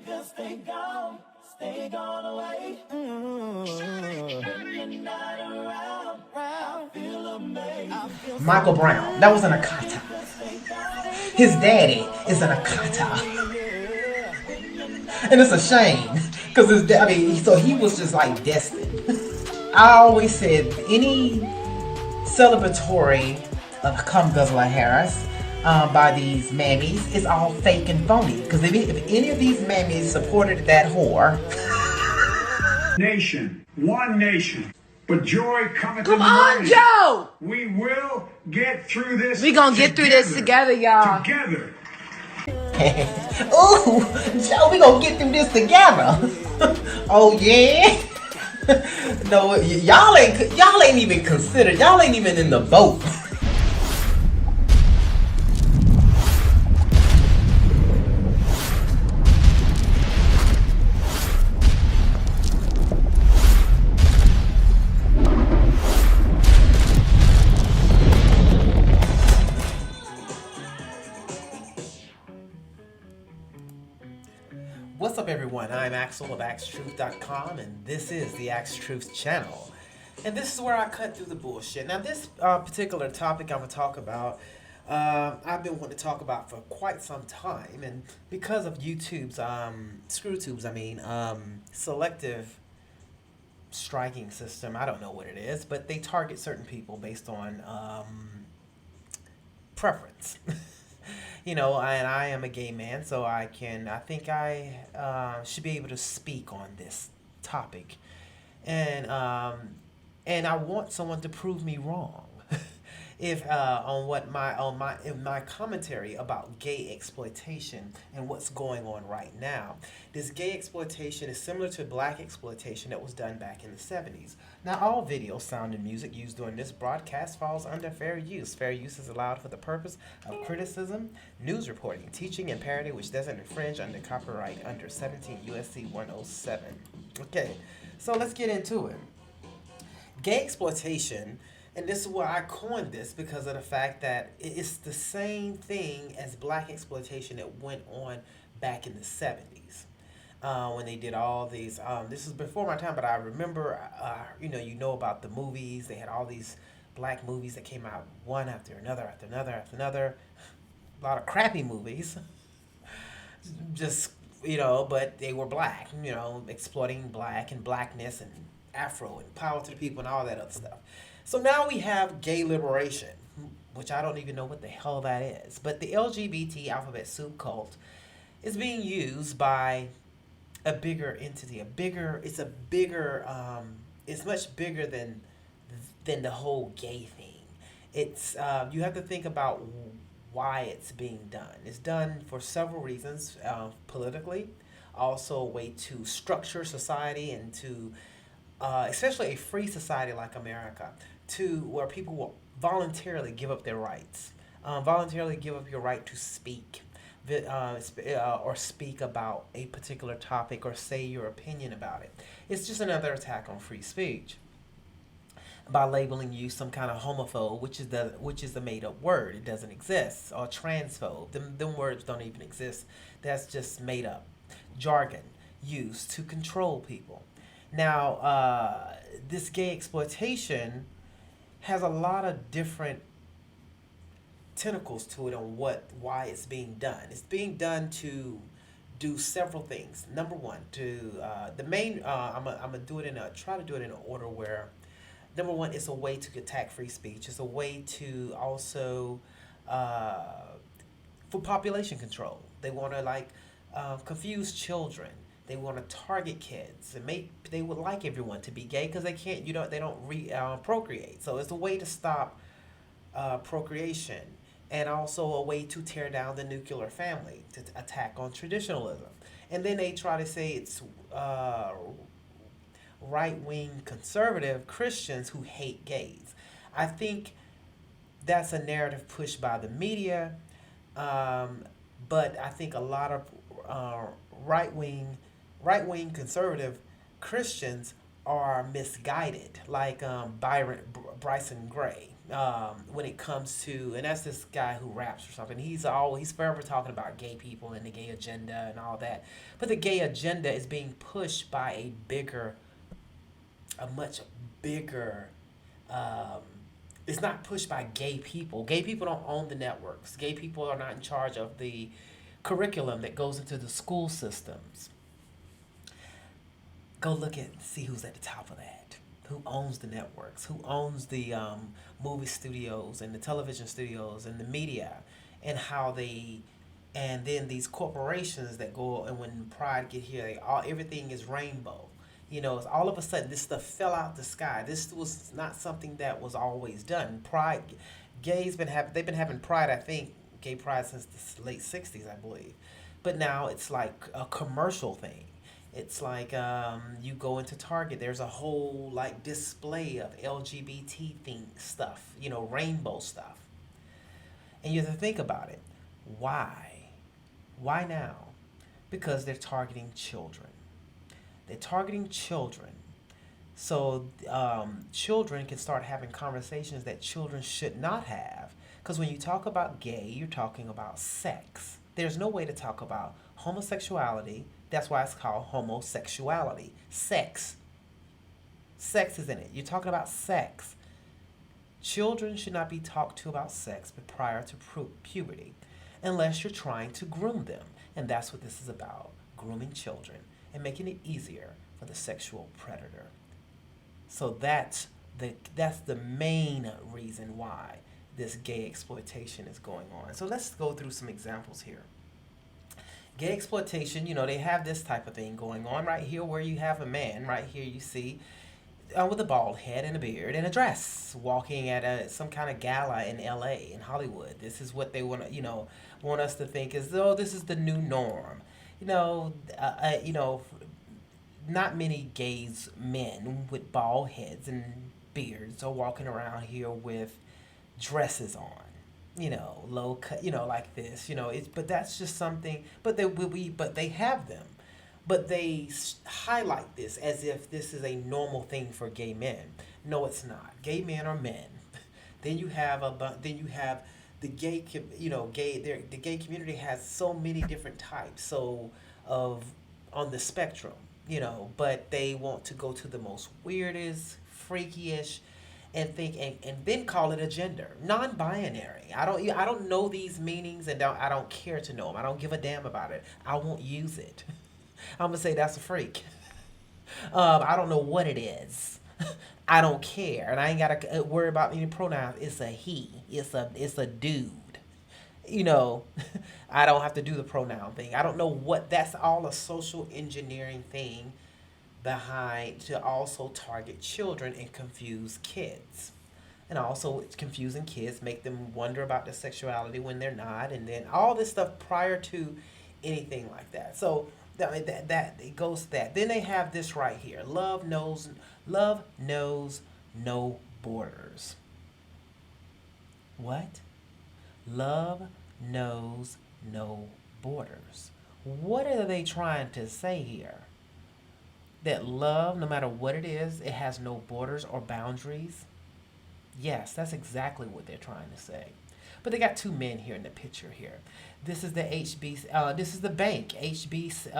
Niggas stay gone away. When you're not around, I feel amazed. Michael Brown, that was an Akata. His daddy is an Akata. And it's a shame, because his dad, so he was just like destined. I always said any celebratory come Guzzler Harris by these mammies is all fake and phony. Because if any of these mammies supported that whore. Nation, one nation, but joy cometh Come in the on, morning. Joe! We will get through this. We gonna get through this together, y'all. Together. Ooh, Joe, we gonna get through this together. Oh yeah. No, y'all ain't even considered. Y'all ain't even in the boat. What's up, everyone? I'm Axel of Axetruth.com, and this is the Axetruth channel. And this is where I cut through the bullshit. Now, this particular topic I'm going to talk about, I've been wanting to talk about for quite some time. And because of YouTube's, selective striking system, I don't know what it is, but they target certain people based on preference. You know, and I am a gay man, so I think I should be able to speak on this topic, and I want someone to prove me wrong, if in my commentary about gay exploitation and what's going on right now. This gay exploitation is similar to Black Exploitation that was done back in the 70s. Now, all video, sound, and music used during this broadcast falls under fair use. Fair use is allowed for the purpose of criticism, news reporting, teaching, and parody, which doesn't infringe under copyright under 17 U.S.C. 107. Okay, so let's get into it. Gay exploitation, and this is where I coined this because of the fact that it's the same thing as Black exploitation that went on back in the 70s. When they did all these, this is before my time, but I remember, you know about the movies. They had all these black movies that came out one after another, after another, after another. A lot of crappy movies. Just, but they were black, exploiting black and blackness and Afro and power to the people and all that other stuff. So now we have gay liberation, which I don't even know what the hell that is. But the LGBT alphabet soup cult is being used by a bigger entity, it's much bigger than the whole gay thing. It's you have to think about why it's being done. It's done for several reasons, politically, also a way to structure society and to, especially a free society like America, to where people will voluntarily give up their rights, voluntarily give up your right to speak. Or speak about a particular topic or say your opinion about it. It's just another attack on free speech by labeling you some kind of homophobe, which is the made up word. It doesn't exist. Or transphobe. Them words don't even exist. That's just made up jargon used to control people. Now, this gay exploitation has a lot of different tentacles to it on why it's being done. It's being done to do several things. Number one, the main I'm gonna try to do it in an order where, number one, it's a way to attack free speech. It's a way to also for population control. They want to confuse children. They want to target kids and they would like everyone to be gay because they can't they don't procreate. So it's a way to stop procreation. And also a way to tear down the nuclear family, to attack on traditionalism. And then they try to say it's right-wing conservative Christians who hate gays. I think that's a narrative pushed by the media, but I think a lot of right-wing conservative Christians are misguided, like Bryson Gray. when it comes to, and that's this guy who raps or something. He's forever talking about gay people and the gay agenda and all that. But the gay agenda is being pushed by a much bigger. It's not pushed by gay people. Gay people don't own the networks. Gay people are not in charge of the curriculum that goes into the school systems. Go look at see who's at the top of that. Who owns the networks? Who owns the movie studios and the television studios and the media, and how they, and then these corporations that go, and when Pride get here, everything is rainbow. It's all of a sudden this stuff fell out the sky. This was not something that was always done. Pride, they've been having Pride. I think gay Pride since the late '60s, I believe, but now it's like a commercial thing. It's like you go into Target, there's a whole like display of LGBT stuff, rainbow stuff. And you have to think about it. Why? Why now? Because they're targeting children. They're targeting children. So children can start having conversations that children should not have. Because when you talk about gay, you're talking about sex. There's no way to talk about homosexuality. That's why it's called homosexuality. Sex. Sex is in it. You're talking about sex. Children should not be talked to about sex but prior to puberty, unless you're trying to groom them. And that's what this is about, grooming children and making it easier for the sexual predator. So that's the main reason why this gay exploitation is going on. So let's go through some examples here. Gay exploitation, they have this type of thing going on right here, where you have a man right here you see with a bald head and a beard and a dress walking at some kind of gala in LA, in Hollywood. This is what they want us to think is, this is the new norm. Not many gays men with bald heads and beards are walking around here with dresses on. Low cut, like this, but that's just something, but they have them, but they highlight this as if this is a normal thing for gay men. No, it's not. Gay men are men. Then you have the gay, the gay community has so many different types, on the spectrum, but they want to go to the most weirdest, freakish, and think and then call it a gender, non-binary. I don't know these meanings, and I don't care to know them. I don't give a damn about it. I won't use it. I'm gonna say that's a freak. I don't know what it is. I don't care, and I ain't gotta worry about any pronouns. It's a he. It's a dude. I don't have to do the pronoun thing. I don't know what. That's all a social engineering thing behind, to also target children and confuse kids. And also it's confusing kids, make them wonder about their sexuality when they're not, and then all this stuff prior to anything like that. So that it goes to that. Then they have this right here. Love knows no borders. What? Love knows no borders. What are they trying to say here? That love, no matter what it is, it has no borders or boundaries? Yes, that's exactly what they're trying to say. But they got two men here in the picture here. This is the this is the bank, HSBC.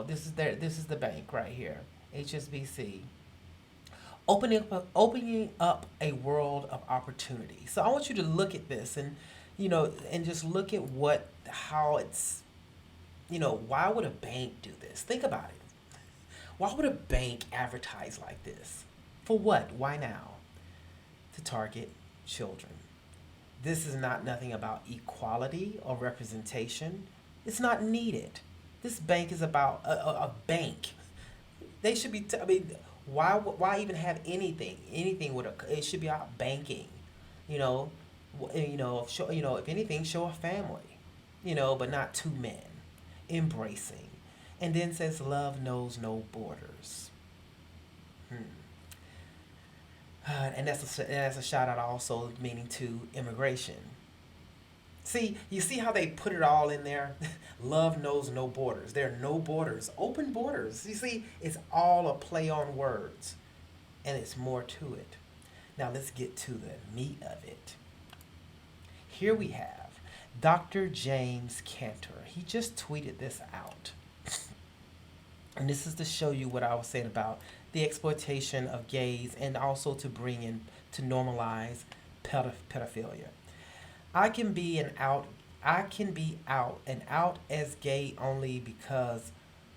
This is the bank right here, HSBC. Opening up a world of opportunity. So I want you to look at this and just look at how it's, why would a bank do this? Think about it. Why would a bank advertise like this? For what? Why now? To target children. This is nothing about equality or representation. It's not needed. This bank is about a bank. They should be, why even have anything? It should be about banking, if anything, show a family, but not two men embracing. And then says love knows no borders. And that's a shout out also, meaning to immigration. See, you see how they put it all in there? Love knows no borders. There are no borders, open borders. You see, it's all a play on words, and it's more to it. Now let's get to the meat of it. Here we have Dr. James Cantor. He just tweeted this out. And this is to show you what I was saying about the exploitation of gays and also to bring in, to normalize pedophilia. I can be out and out as gay only because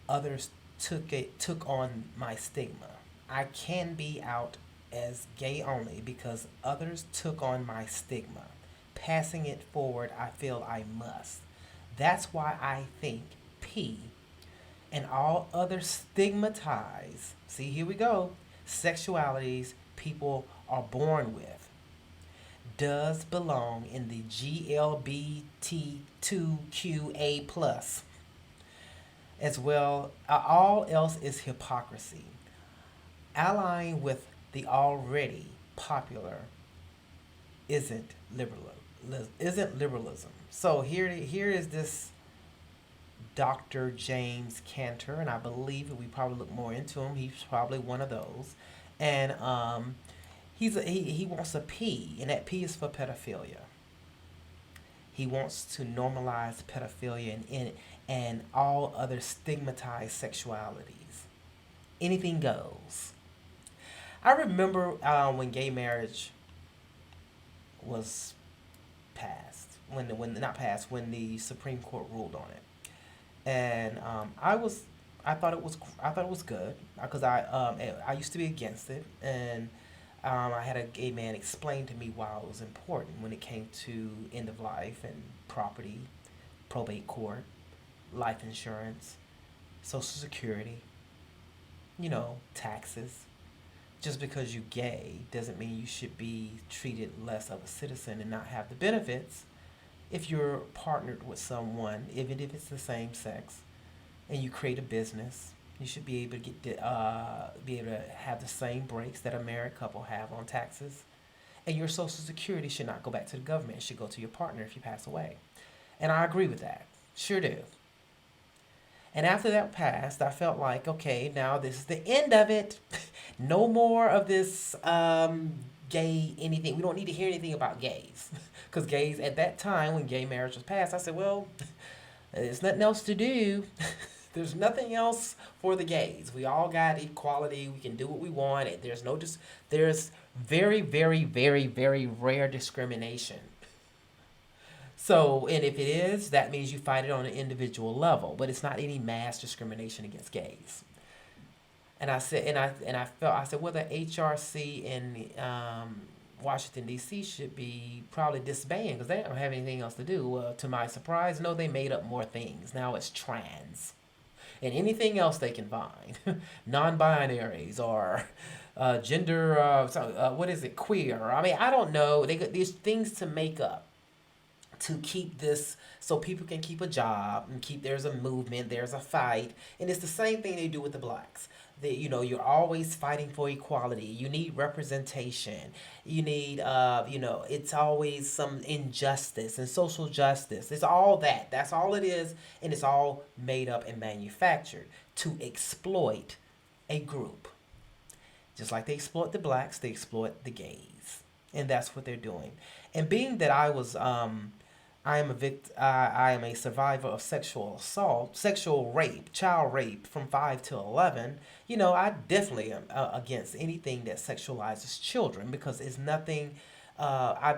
others took on my stigma. I can be out as gay only because others took on my stigma. Passing it forward, I feel I must. That's why I think P and all other stigmatized, see, here we go, sexualities people are born with does belong in the GLBT2QA plus as well. All else is hypocrisy. Allying with the already popular isn't liberalism. So here is this Dr. James Cantor, and I believe if we probably look more into him, he's probably one of those. And he wants a P, and that P is for pedophilia. He wants to normalize pedophilia and all other stigmatized sexualities. Anything goes. I remember when gay marriage was passed, when the Supreme Court ruled on it, and I thought it was good because I used to be against it, and I had a gay man explain to me why it was important when it came to end of life and property, probate court, life insurance, Social Security, taxes. Just because you're gay doesn't mean you should be treated less of a citizen and not have the benefits if you're partnered with someone, even if it's the same sex, and you create a business. You should be able to be able to have the same breaks that a married couple have on taxes, and your Social Security should not go back to the government. It should go to your partner if you pass away. And I agree with that. Sure do. And after that passed, I felt like, okay, now this is the end of it. No more of this gay anything. We don't need to hear anything about gays. Because gays, at that time, when gay marriage was passed, I said, well, there's nothing else to do. There's nothing else for the gays. We all got equality. We can do what we want. There's very, very, very, very rare discrimination. So, and if it is, that means you fight it on an individual level, but it's not any mass discrimination against gays. And I said, well, the HRC in Washington, D.C. should be probably disbanded because they don't have anything else to do. Well, to my surprise, no, they made up more things. Now it's trans. And anything else they can find. Non-binaries or gender, what is it, queer. I mean, I don't know. They got these things to make up to keep this, so people can keep a job and there's a movement, there's a fight. And it's the same thing they do with the blacks. You're always fighting for equality. You need representation. You need, it's always some injustice and social justice. It's all that. That's all it is. And it's all made up and manufactured to exploit a group. Just like they exploit the blacks, they exploit the gays. And that's what they're doing. And being that I am a survivor of sexual assault, sexual rape, child rape from 5 to 11. I definitely am against anything that sexualizes children because it's nothing. I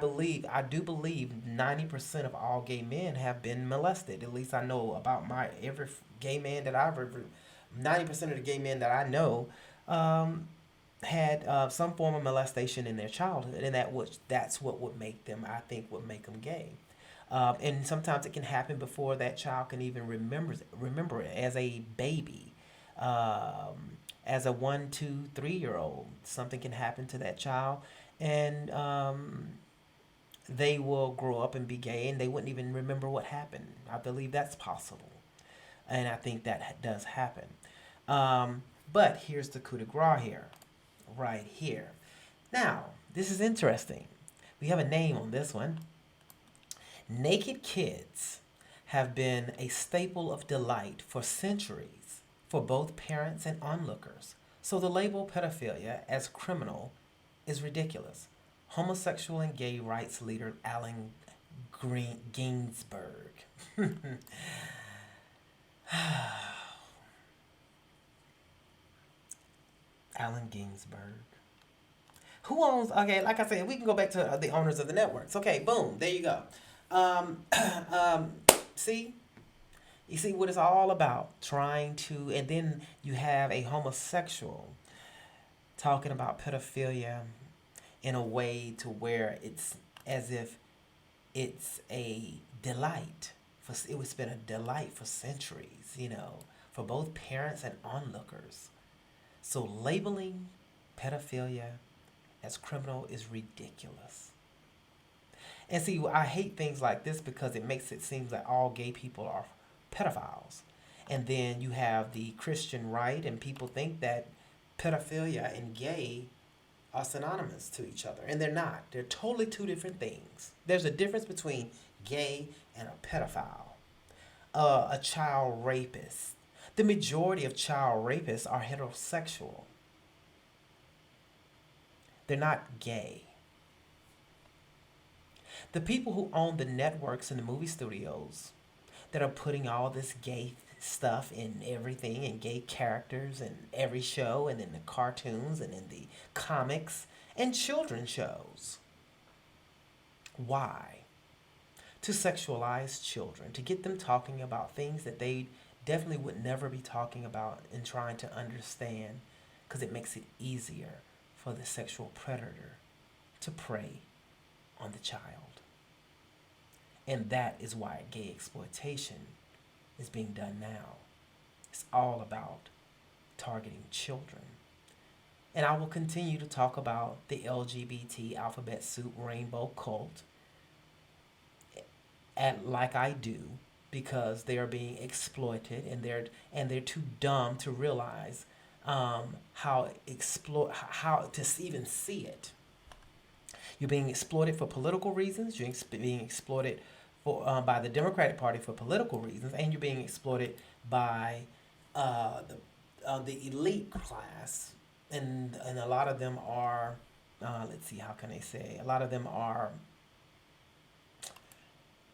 do believe 90% of all gay men have been molested. At least I know about every gay man that I've ever. 90% of the gay men that I know had some form of molestation in their childhood, and that's what would make them. I think would make them gay. And sometimes it can happen before that child can even remember it as a baby. As a 1, 2, 3-year-old, something can happen to that child, and they will grow up and be gay, and they wouldn't even remember what happened. I believe that's possible, and I think that does happen. But here's the coup de grace here, right here. Now, this is interesting. We have a name on this one. Naked kids have been a staple of delight for centuries for both parents and onlookers. So the label pedophilia as criminal is ridiculous. Homosexual and gay rights leader Ginsberg. Allen Ginsberg. Who owns? Okay, like I said, we can go back to the owners of the networks. Okay, boom, there you go. See, you see what it's all about, trying to, and then you have a homosexual talking about pedophilia in a way to where it's as if it's a delight. It's been a delight for centuries, for both parents and onlookers. So labeling pedophilia as criminal is ridiculous. And see, I hate things like this because it makes it seem that all gay people are pedophiles. And then you have the Christian right, and people think that pedophilia and gay are synonymous to each other. And they're not. They're totally two different things. There's a difference between gay and a pedophile. A child rapist. The majority of child rapists are heterosexual. They're not gay. The people who own the networks and the movie studios that are putting all this gay stuff in everything and gay characters in every show and in the cartoons and in the comics and children's shows. Why? To sexualize children, to get them talking about things that they definitely would never be talking about and trying to understand, because it makes it easier for the sexual predator to prey on the child. And that is why gay exploitation is being done now. It's all about targeting children. And I will continue to talk about the LGBT alphabet soup rainbow cult like I do, because they are being exploited and they're too dumb to realize how to even see it. You're being exploited for political reasons. You're being exploited by the Democratic Party for political reasons, and you're being exploited by the elite class, and a lot of them are. Let's see, how can I say? A lot of them are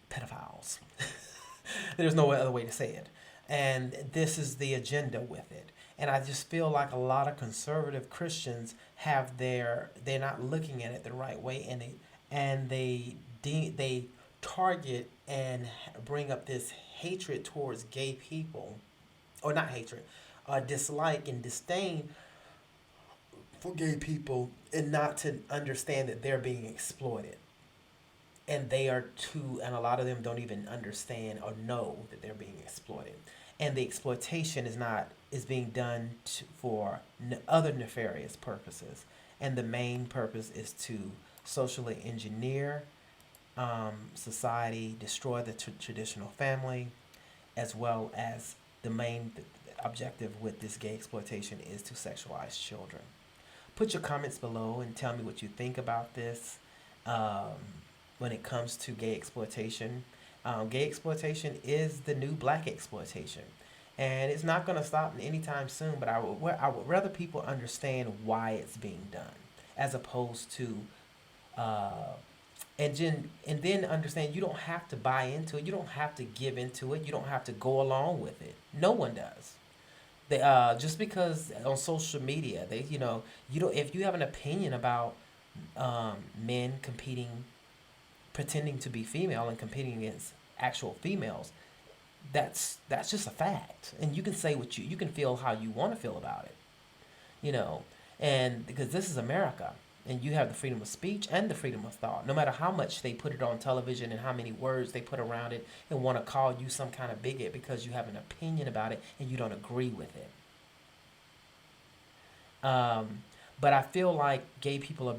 pedophiles. There's no other way to say it. And this is the agenda with it. And I just feel like a lot of conservative Christians they're not looking at it the right way, and they target and bring up this hatred towards gay people, or not hatred, dislike and disdain for gay people, and not to understand that they're being exploited. And and a lot of them don't even understand or know that they're being exploited. And the exploitation is being done for other nefarious purposes. And the main purpose is to socially engineer society, destroy the traditional family, as well as the main objective with this gay exploitation is to sexualize children. Put your comments below and tell me what you think about this. When it comes to gay exploitation. Gay exploitation is the new black exploitation. And it's not going to stop anytime soon, but I would rather people understand why it's being done, as opposed to, and then understand you don't have to buy into it, you don't have to give into it, you don't have to go along with it. No one does. They just because on social media, if you have an opinion about men pretending to be female and competing against actual females, that's just a fact, and you can say you can feel how you want to feel about it, and because this is America, and you have the freedom of speech and the freedom of thought, no matter how much they put it on television and how many words they put around it and want to call you some kind of bigot because you have an opinion about it and you don't agree with it. But I feel like gay people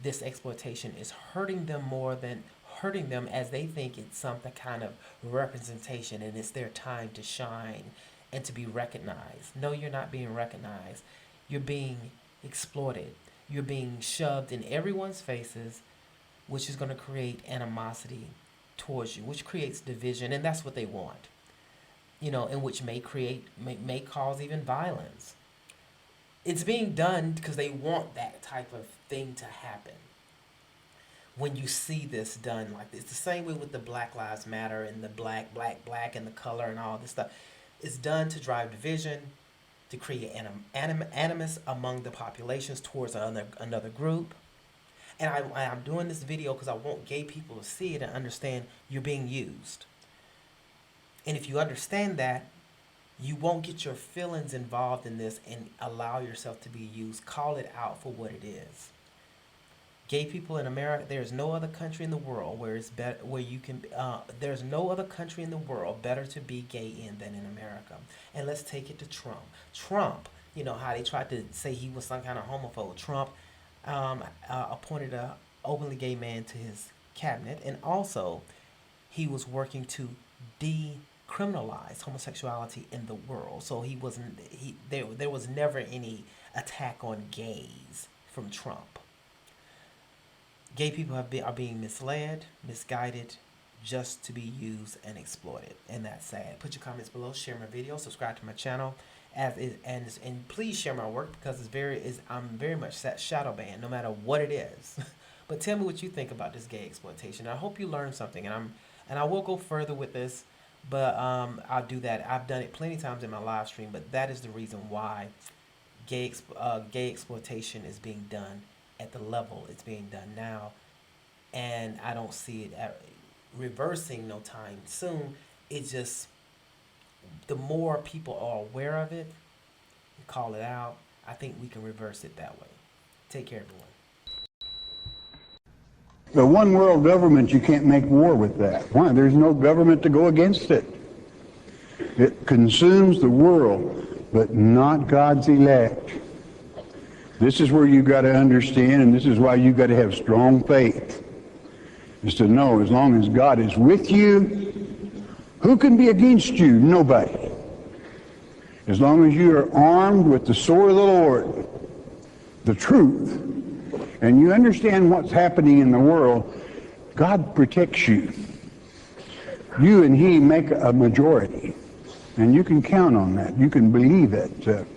this exploitation is hurting them more than hurting them, as they think it's some kind of representation and it's their time to shine and to be recognized. No, you're not being recognized. You're being exploited. You're being shoved in everyone's faces, which is going to create animosity towards you, which creates division, and that's what they want. You know, and which may cause even violence. It's being done because they want that type of thing to happen. When you see this done like this, it's the same way with the Black Lives Matter and the black and the color and all this stuff. It's done to drive division, to create animus among the populations towards another group. And I'm doing this video because I want gay people to see it and understand you're being used. And if you understand that, you won't get your feelings involved in this and allow yourself to be used. Call it out for what it is. Gay people in America, there's no other country in the world where it's better, where you can, there's no other country in the world better to be gay in than in America. And let's take it to Trump. Trump, you know how they tried to say he was some kind of homophobe. Trump appointed an openly gay man to his cabinet, and also he was working to decriminalize homosexuality in the world. So there was never any attack on gays from Trump. Gay people are being misled, misguided, just to be used and exploited, and that's sad. Put your comments below, share my video, subscribe to my channel, and please share my work because I'm very much shadow banned, no matter what it is. But tell me what you think about this gay exploitation. I hope you learned something, and I will go further with this, but I'll do that. I've done it plenty of times in my live stream, but that is the reason why gay exploitation is being done at the level it's being done now, and I don't see it reversing no time soon. It's just the more people are aware of it and call it out, I think we can reverse it that way. Take care, everyone. The one world government, you can't make war with that. Why? There's no government to go against it. It consumes the world, but not God's elect. This is where you got to understand, and this is why you got to have strong faith, is to know as long as God is with you, who can be against you? Nobody. As long as you are armed with the sword of the Lord, the truth, and you understand what's happening in the world, God protects you. You and He make a majority, and you can count on that. You can believe it.